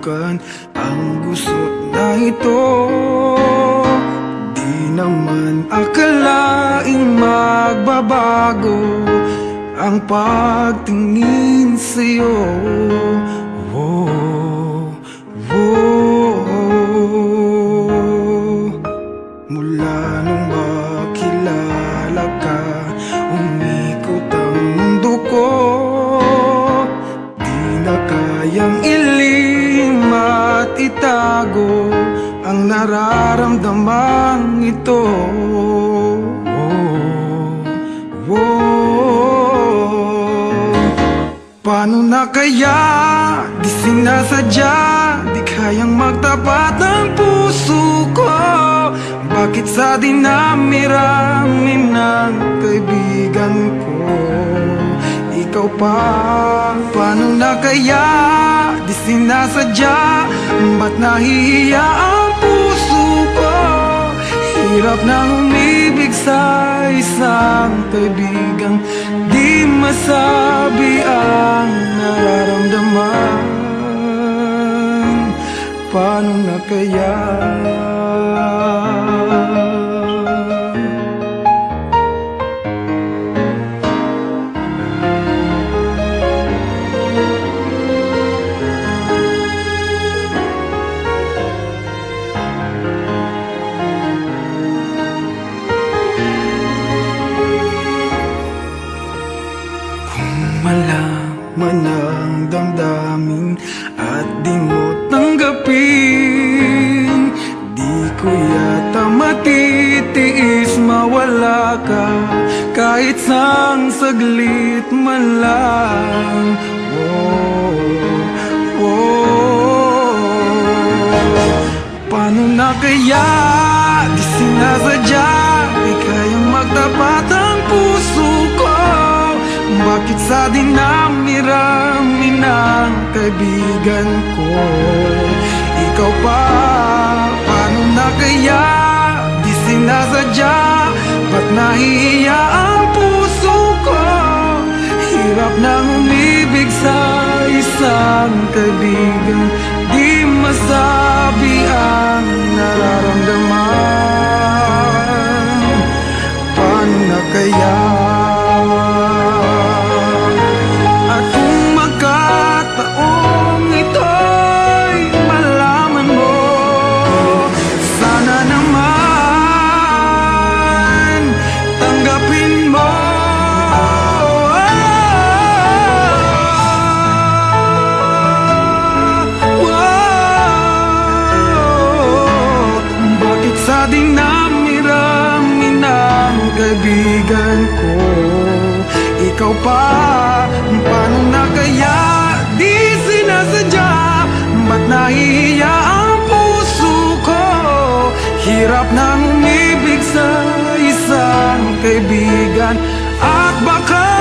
subukan ang gusto na ito. Di naman akalaing magbabago ang pagtingin sa'yo. Mula nung makilala ka, umikot ang mundo ko. Di na kayang ilim at itago ang nararamdamang ito. Paano na kaya? Di sinasadya, di kayang magtapat ng puso ko. Bakit sa dinami-rami ng kaibigan ko, ikaw pa? Paano na kaya? Di sinasadya, ba't nahihiya ang puso ko? Hirap nang umibig sa isang kaibigang di masabi ang nararamdaman. Paano na kaya? Malaman ang damdamin at di mo tanggapin, di ko yata matitiis mawala ka kahit sang saglit man lang. Paano na kaya? Di sinasadya, di kayang magtapat ang puso ko. Bakit sa dinami-rami ng kaibigan ko, ikaw pa? Paano na kaya? Di sinasadya, ba't nahihiya ang puso ko? Hirap nang umibig sa isang kaibigan di masabi ang nararamdaman. Paano na kaya? Sa dinami-rami ng kaibigan ko, ikaw pa? Paano na kaya? Di sinasadya, ba't nahihiya ang puso ko? Hirap nang umibig sa isang kaibigan at baka